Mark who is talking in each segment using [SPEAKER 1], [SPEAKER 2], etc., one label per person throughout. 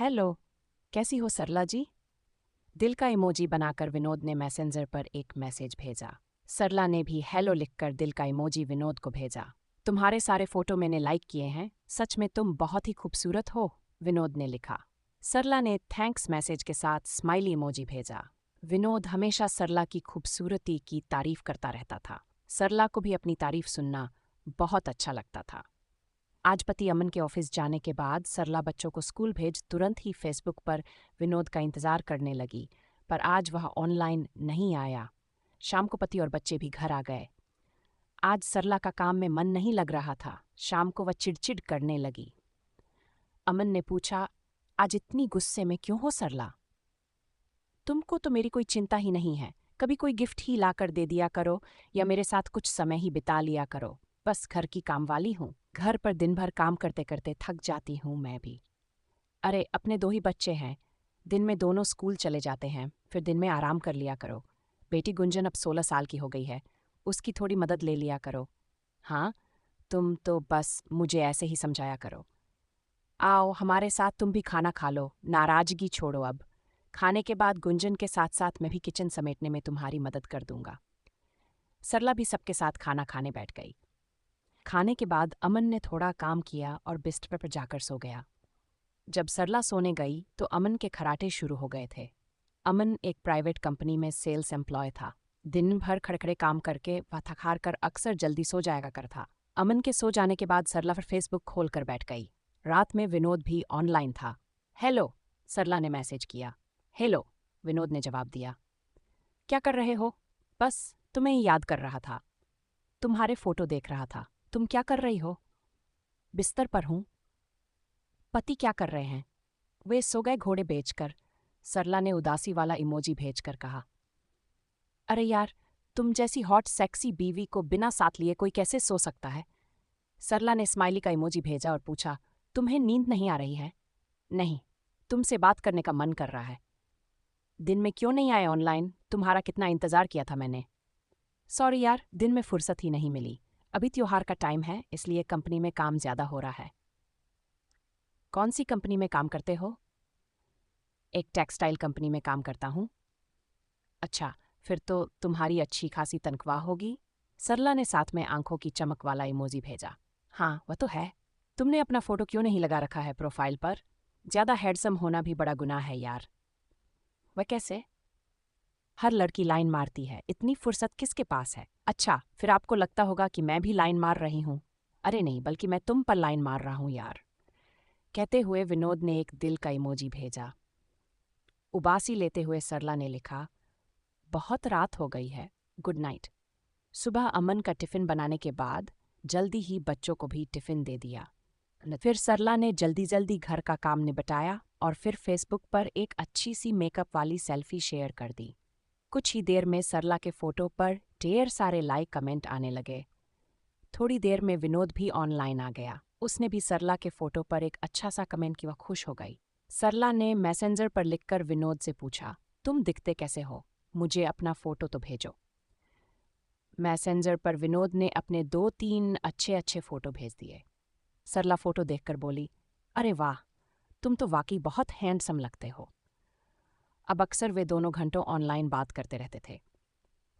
[SPEAKER 1] Hello, कैसी हो सरला जी? दिल का इमोजी बनाकर विनोद ने मैसेंजर पर एक मैसेज भेजा। सरला ने भी हेलो लिखकर दिल का इमोजी विनोद को भेजा। तुम्हारे सारे फोटो मैंने लाइक किए हैं, सच में तुम बहुत ही खूबसूरत हो, विनोद ने लिखा। सरला ने थैंक्स मैसेज के साथ स्माइली इमोजी भेजा। विनोद हमेशा सरला की खूबसूरती की तारीफ करता रहता था। सरला को भी अपनी तारीफ सुनना बहुत अच्छा लगता था। आज पति अमन के ऑफिस जाने के बाद सरला बच्चों को स्कूल भेज तुरंत ही फेसबुक पर विनोद का इंतजार करने लगी, पर आज वह ऑनलाइन नहीं आया। शाम को पति और बच्चे भी घर आ गए। आज सरला का काम में मन नहीं लग रहा था। शाम को वह चिड़चिड़ करने लगी। अमन ने पूछा, आज इतनी गुस्से में क्यों हो सरला? तुमको तो मेरी कोई चिंता ही नहीं है। कभी कोई गिफ्ट ही लाकर दे दिया करो या मेरे साथ कुछ समय ही बिता लिया करो। बस घर की कामवाली हूँ। घर पर दिन भर काम करते करते थक जाती हूँ मैं भी। अरे अपने दो ही बच्चे हैं। दिन में दोनों स्कूल चले जाते हैं, फिर दिन में आराम कर लिया करो। बेटी गुंजन अब 16 साल की हो गई है, उसकी थोड़ी मदद ले लिया करो। हाँ, तुम तो बस मुझे ऐसे ही समझाया करो। आओ हमारे साथ तुम भी खाना खा लो, नाराजगी छोड़ो अब। खाने के बाद गुंजन के साथ साथ मैं भी किचन समेटने में तुम्हारी मदद कर दूंगा। सरला भी सबके साथ खाना खाने बैठ गई। खाने के बाद अमन ने थोड़ा काम किया और बिस्तर पर जाकर सो गया। जब सरला सोने गई तो अमन के खराटे शुरू हो गए थे। अमन एक प्राइवेट कंपनी में सेल्स एम्प्लॉय था। दिन भर खड़खड़े काम करके वह थक हार कर अक्सर जल्दी सो जाया कर था। अमन के सो जाने के बाद सरला फिर फेसबुक खोल कर बैठ गई। रात में विनोद भी ऑनलाइन था। हेलो, सरला ने मैसेज किया। हेलो, विनोद ने जवाब दिया। क्या कर रहे हो? बस तुम्हें ही याद कर रहा था। तुम्हारे फोटो देख रहा था। तुम क्या कर रही हो? बिस्तर पर हूं। पति क्या कर रहे हैं? वे सो गए घोड़े बेचकर, सरला ने उदासी वाला इमोजी भेजकर कहा। अरे यार, तुम जैसी हॉट सेक्सी बीवी को बिना साथ लिए कोई कैसे सो सकता है? सरला ने स्माइली का इमोजी भेजा और पूछा, तुम्हें नींद नहीं आ रही है? नहीं, तुमसे बात करने का मन कर रहा है। दिन में क्यों नहीं आए ऑनलाइन? तुम्हारा कितना इंतजार किया था मैंने। सॉरी यार, दिन में फुर्सत ही नहीं मिली। अभी त्योहार का टाइम है, इसलिए कंपनी में काम ज्यादा हो रहा है। कौन सी कंपनी में काम करते हो? एक टेक्सटाइल कंपनी में काम करता हूँ। अच्छा, फिर तो तुम्हारी अच्छी खासी तनख्वाह होगी। सरला ने साथ में आंखों की चमक वाला इमोजी भेजा। हाँ, वह तो है। तुमने अपना फोटो क्यों नहीं लगा रखा है प्रोफाइल पर? ज्यादा हैंडसम होना भी बड़ा गुनाह है यार। वह कैसे? हर लड़की लाइन मारती है, इतनी फुर्सत किसके पास है? अच्छा, फिर आपको लगता होगा कि मैं भी लाइन मार रही हूँ। अरे नहीं, बल्कि मैं तुम पर लाइन मार रहा हूँ यार। कहते हुए विनोद ने एक दिल का इमोजी भेजा। उबासी लेते हुए सरला ने लिखा, बहुत रात हो गई है, गुड नाइट। सुबह अमन का टिफिन बनाने के बाद जल्दी ही बच्चों को भी टिफिन दे दिया। फिर सरला ने जल्दी जल्दी घर का काम निपटाया और फिर फेसबुक पर एक अच्छी सी मेकअप वाली सेल्फी शेयर कर दी। कुछ ही देर में सरला के फोटो पर ढेर सारे लाइक कमेंट आने लगे। थोड़ी देर में विनोद भी ऑनलाइन आ गया। उसने भी सरला के फोटो पर एक अच्छा सा कमेंट किया, वह खुश हो गई। सरला ने मैसेंजर पर लिखकर विनोद से पूछा, तुम दिखते कैसे हो? मुझे अपना फोटो तो भेजो। मैसेंजर पर विनोद ने अपने 2-3 अच्छे अच्छे फोटो भेज दिए। सरला फोटो देखकर बोली, अरे वाह, तुम तो वाकई बहुत हैंडसम लगते हो। अब अक्सर वे दोनों घंटों ऑनलाइन बात करते रहते थे।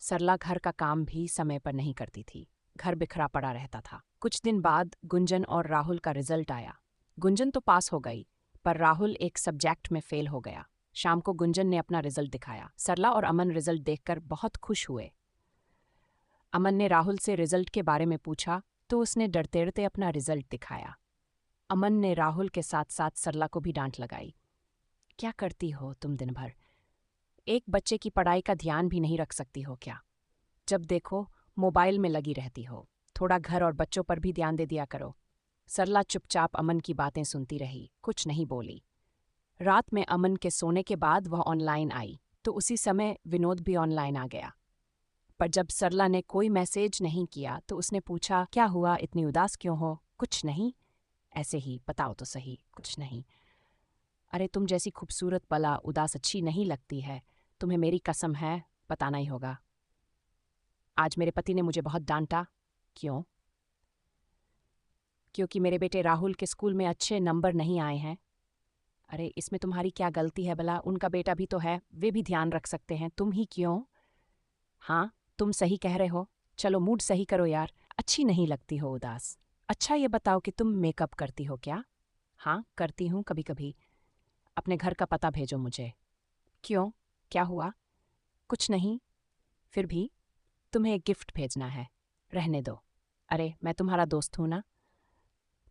[SPEAKER 1] सरला घर का काम भी समय पर नहीं करती थी। घर बिखरा पड़ा रहता था। कुछ दिन बाद गुंजन और राहुल का रिजल्ट आया। गुंजन तो पास हो गई, पर राहुल एक सब्जेक्ट में फेल हो गया। शाम को गुंजन ने अपना रिजल्ट दिखाया। सरला और अमन रिजल्ट देखकर बहुत खुश हुए। अमन ने राहुल से रिजल्ट के बारे में पूछा तो उसने डरते डरते अपना रिजल्ट दिखाया। अमन ने राहुल के साथ साथ सरला को भी डांट लगाई। क्या करती हो तुम दिन भर? एक बच्चे की पढ़ाई का ध्यान भी नहीं रख सकती हो क्या? जब देखो मोबाइल में लगी रहती हो। थोड़ा घर और बच्चों पर भी ध्यान दे दिया करो। सरला चुपचाप अमन की बातें सुनती रही, कुछ नहीं बोली। रात में अमन के सोने के बाद वह ऑनलाइन आई तो उसी समय विनोद भी ऑनलाइन आ गया। पर जब सरला ने कोई मैसेज नहीं किया तो उसने पूछा, क्या हुआ, इतनी उदास क्यों हो? कुछ नहीं, ऐसे ही, बताओ तो सही। कुछ नहीं। अरे तुम जैसी खूबसूरत भला उदास अच्छी नहीं लगती है। तुम्हें मेरी कसम है, बताना ही होगा। आज मेरे पति ने मुझे बहुत डांटा। क्यों? क्योंकि मेरे बेटे राहुल के स्कूल में अच्छे नंबर नहीं आए हैं। अरे इसमें तुम्हारी क्या गलती है भला, उनका बेटा भी तो है, वे भी ध्यान रख सकते हैं, तुम ही क्यों? हाँ, तुम सही कह रहे हो। चलो मूड सही करो यार, अच्छी नहीं लगती हो उदास। अच्छा ये बताओ कि तुम मेकअप करती हो क्या? हाँ, करती हूँ कभी कभी। अपने घर का पता भेजो मुझे। क्यों, क्या हुआ? कुछ नहीं, फिर भी तुम्हें एक गिफ्ट भेजना है। रहने दो। अरे मैं तुम्हारा दोस्त हूं ना।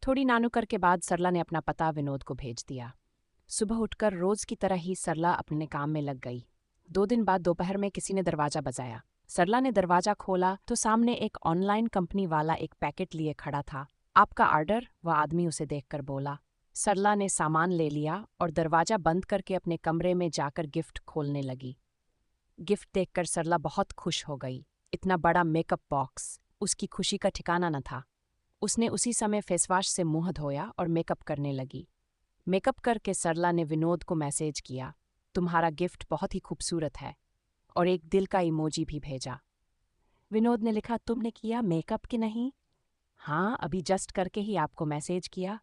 [SPEAKER 1] थोड़ी नानुकर के बाद सरला ने अपना पता विनोद को भेज दिया। सुबह उठकर रोज की तरह ही सरला अपने काम में लग गई। 2 दिन बाद दोपहर में किसी ने दरवाजा बजाया। सरला ने दरवाजा खोला तो सामने एक ऑनलाइन कंपनी वाला एक पैकेट लिए खड़ा था। आपका ऑर्डर? वह आदमी उसे देखकर बोला। सरला ने सामान ले लिया और दरवाजा बंद करके अपने कमरे में जाकर गिफ्ट खोलने लगी। गिफ्ट देखकर सरला बहुत खुश हो गई। इतना बड़ा मेकअप बॉक्स, उसकी खुशी का ठिकाना न था। उसने उसी समय फेसवॉश से मुंह धोया और मेकअप करने लगी। मेकअप करके सरला ने विनोद को मैसेज किया, तुम्हारा गिफ्ट बहुत ही खूबसूरत है, और एक दिल का इमोजी भी भेजा। विनोद ने लिखा, तुमने किया मेकअप कि नहीं? हाँ, अभी जस्ट करके ही आपको मैसेज किया।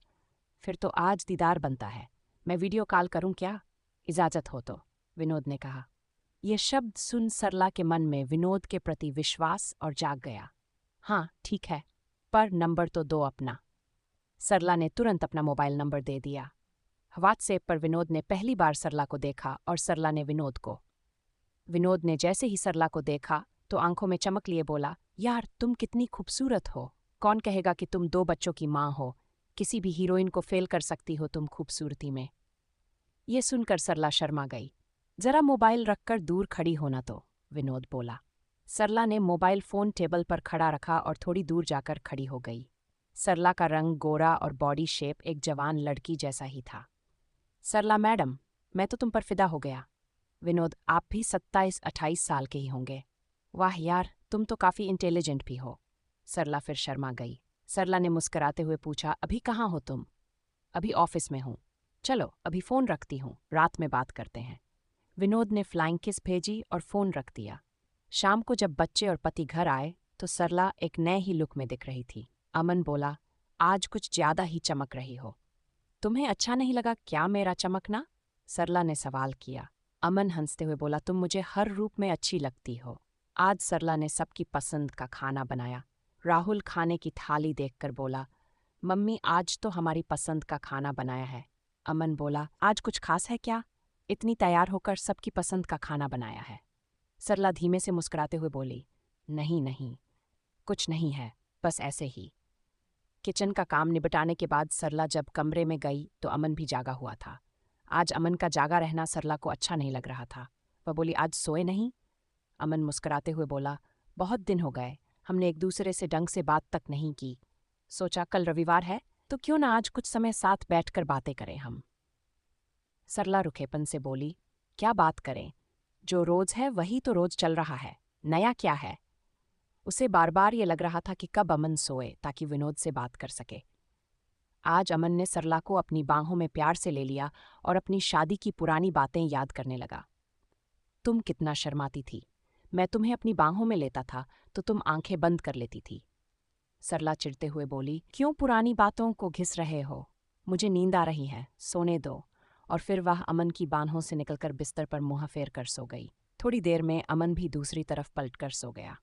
[SPEAKER 1] फिर तो आज दीदार बनता है। मैं वीडियो कॉल करूं क्या? इजाजत हो तो, विनोद ने कहा। ये शब्द सुन सरला के मन में विनोद के प्रति विश्वास और जाग गया। हाँ ठीक है, पर नंबर तो दो अपना। सरला ने तुरंत अपना मोबाइल नंबर दे दिया। व्हाट्सएप पर विनोद ने पहली बार सरला को देखा और सरला ने विनोद को। विनोद ने जैसे ही सरला को देखा तो आंखों में चमक लिए बोला, यार तुम कितनी खूबसूरत हो। कौन कहेगा कि तुम 2 बच्चों की माँ हो। किसी भी हीरोइन को फेल कर सकती हो तुम खूबसूरती में। ये सुनकर सरला शर्मा गई। जरा मोबाइल रखकर दूर खड़ी होना तो, विनोद बोला। सरला ने मोबाइल फोन टेबल पर खड़ा रखा और थोड़ी दूर जाकर खड़ी हो गई। सरला का रंग गोरा और बॉडी शेप एक जवान लड़की जैसा ही था। सरला मैडम, मैं तो तुम पर फिदा हो गया। विनोद, आप भी 27-28 साल के ही होंगे। वाह यार, तुम तो काफ़ी इंटेलिजेंट भी हो। सरला फिर शर्मा गई। सरला ने मुस्कुराते हुए पूछा, अभी कहाँ हो तुम? अभी ऑफिस में हूँ। चलो अभी फ़ोन रखती हूँ, रात में बात करते हैं। विनोद ने फ्लाइंग किस भेजी और फ़ोन रख दिया। शाम को जब बच्चे और पति घर आए तो सरला एक नए ही लुक में दिख रही थी। अमन बोला, आज कुछ ज़्यादा ही चमक रही हो। तुम्हें अच्छा नहीं लगा क्या मेरा चमकना? सरला ने सवाल किया। अमन हंसते हुए बोला, तुम मुझे हर रूप में अच्छी लगती हो। आज सरला ने सबकी पसंद का खाना बनाया। राहुल खाने की थाली देखकर बोला, मम्मी आज तो हमारी पसंद का खाना बनाया है। अमन बोला, आज कुछ खास है क्या? इतनी तैयार होकर सबकी पसंद का खाना बनाया है। सरला धीमे से मुस्कुराते हुए बोली, नहीं नहीं, कुछ नहीं है, बस ऐसे ही। किचन का काम निपटाने के बाद सरला जब कमरे में गई तो अमन भी जागा हुआ था। आज अमन का जागा रहना सरला को अच्छा नहीं लग रहा था। वह बोली, आज सोए नहीं? अमन मुस्कुराते हुए बोला, बहुत दिन हो गए, हमने एक दूसरे से ढंग से बात तक नहीं की। सोचा कल रविवार है तो क्यों ना आज कुछ समय साथ बैठकर बातें करें हम। सरला रुखेपन से बोली, क्या बात करें? जो रोज है वही तो रोज चल रहा है, नया क्या है? उसे बार बार ये लग रहा था कि कब अमन सोए ताकि विनोद से बात कर सके। आज अमन ने सरला को अपनी बाहों में प्यार से ले लिया और अपनी शादी की पुरानी बातें याद करने लगा। तुम कितना शर्माती थी, मैं तुम्हें अपनी बाहों में लेता था तो तुम आंखें बंद कर लेती थी। सरला चिढ़ते हुए बोली, क्यों पुरानी बातों को घिस रहे हो? मुझे नींद आ रही है, सोने दो। और फिर वह अमन की बाहों से निकलकर बिस्तर पर मुंह फेर कर सो गई। थोड़ी देर में अमन भी दूसरी तरफ पलटकर सो गया।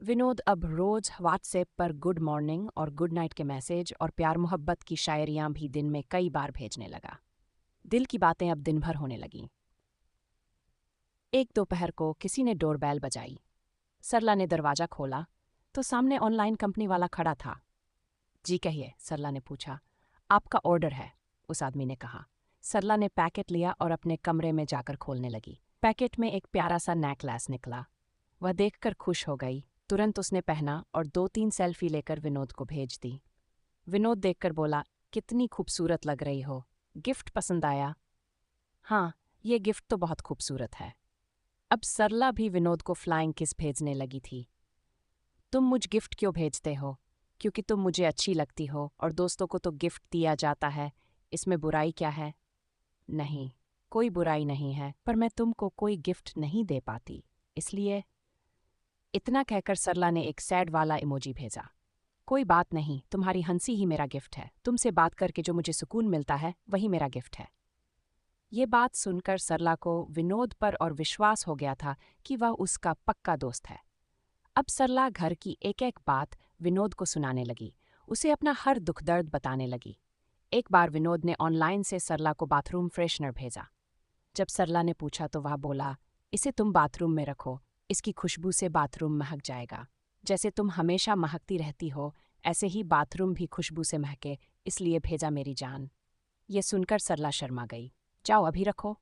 [SPEAKER 1] विनोद अब रोज व्हाट्सएप पर गुड मॉर्निंग और गुड नाइट के मैसेज और प्यार मोहब्बत की शायरियां भी दिन में कई बार भेजने लगा। दिल की बातें अब दिन भर होने लगीं। एक दोपहर को किसी ने डोरबेल बजाई। सरला ने दरवाजा खोला तो सामने ऑनलाइन कंपनी वाला खड़ा था। जी कहिए, सरला ने पूछा। आपका ऑर्डर है, उस आदमी ने कहा। सरला ने पैकेट लिया और अपने कमरे में जाकर खोलने लगी। पैकेट में एक प्यारा सा नेकलेस निकला। वह देखकर खुश हो गई। तुरंत उसने पहना और 2-3 सेल्फी लेकर विनोद को भेज दी। विनोद देखकर बोला, कितनी खूबसूरत लग रही हो। गिफ्ट पसंद आया? हाँ, ये गिफ्ट तो बहुत खूबसूरत है। अब सरला भी विनोद को फ्लाइंग किस भेजने लगी थी। तुम मुझ गिफ्ट क्यों भेजते हो? क्योंकि तुम मुझे अच्छी लगती हो और दोस्तों को तो गिफ्ट दिया जाता है, इसमें बुराई क्या है? नहीं, कोई बुराई नहीं है, पर मैं तुमको कोई गिफ्ट नहीं दे पाती, इसलिए। इतना कहकर सरला ने एक सैड वाला इमोजी भेजा। कोई बात नहीं, तुम्हारी हंसी ही मेरा गिफ्ट है। तुमसे बात करके जो मुझे सुकून मिलता है वही मेरा गिफ्ट है। ये बात सुनकर सरला को विनोद पर और विश्वास हो गया था कि वह उसका पक्का दोस्त है। अब सरला घर की एक-एक बात विनोद को सुनाने लगी, उसे अपना हर दुख दर्द बताने लगी। एक बार विनोद ने ऑनलाइन से सरला को बाथरूम फ्रेशनर भेजा। जब सरला ने पूछा तो वह बोला, इसे तुम बाथरूम में रखो, इसकी खुशबू से बाथरूम महक जाएगा। जैसे तुम हमेशा महकती रहती हो, ऐसे ही बाथरूम भी खुशबू से महके, इसलिए भेजा मेरी जान। ये सुनकर सरला शर्मा गई। जाओ अभी रखो।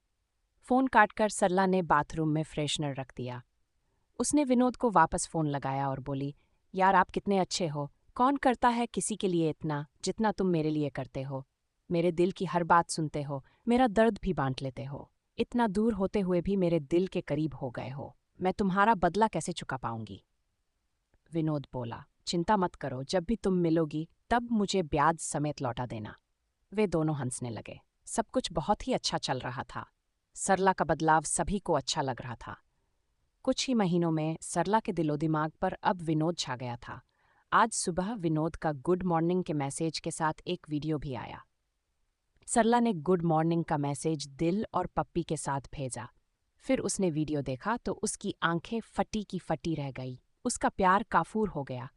[SPEAKER 1] फोन काटकर सरला ने बाथरूम में फ्रेशनर रख दिया। उसने विनोद को वापस फोन लगाया और बोली, यार आप कितने अच्छे हो, कौन करता है किसी के लिए इतना जितना तुम मेरे लिए करते हो। मेरे दिल की हर बात सुनते हो, मेरा दर्द भी बांट लेते हो। इतना दूर होते हुए भी मेरे दिल के करीब हो गए हो। मैं तुम्हारा बदला कैसे चुका पाऊंगी। विनोद बोला, चिंता मत करो, जब भी तुम मिलोगी तब मुझे ब्याज समेत लौटा देना। वे दोनों हंसने लगे। सब कुछ बहुत ही अच्छा चल रहा था। सरला का बदलाव सभी को अच्छा लग रहा था। कुछ ही महीनों में सरला के दिलो दिमाग पर अब विनोद छा गया था। आज सुबह विनोद का गुड मॉर्निंग के मैसेज के साथ एक वीडियो भी आया। सरला ने गुड मॉर्निंग का मैसेज दिल और पप्पी के साथ भेजा। फिर उसने वीडियो देखा तो उसकी आंखें फटी की फटी रह गई। उसका प्यार काफूर हो गया।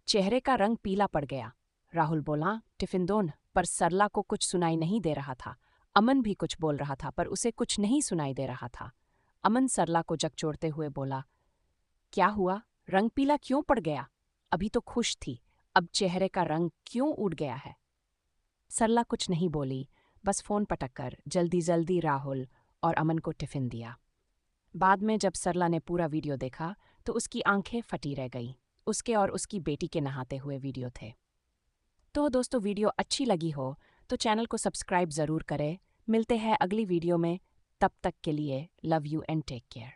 [SPEAKER 1] चेहरे का रंग पीला पड़ गया। राहुल बोला, टिफिन दोन, पर सरला को कुछ सुनाई नहीं दे रहा था। अमन भी कुछ बोल रहा था पर उसे कुछ नहीं सुनाई दे रहा था। अमन सरला को झकझोरते हुए बोला, क्या हुआ, रंग पीला क्यों पड़ गया? अभी तो खुश थी, अब चेहरे का रंग क्यों उड़ गया है? सरला कुछ नहीं बोली, बस फोन पटककर जल्दी जल्दी राहुल और अमन को टिफिन दिया। बाद में जब सरला ने पूरा वीडियो देखा तो उसकी आंखें फटी रह गईं। उसके और उसकी बेटी के नहाते हुए वीडियो थे। तो दोस्तों, वीडियो अच्छी लगी हो तो चैनल को सब्सक्राइब ज़रूर करें। मिलते हैं अगली वीडियो में। तब तक के लिए love you and take care.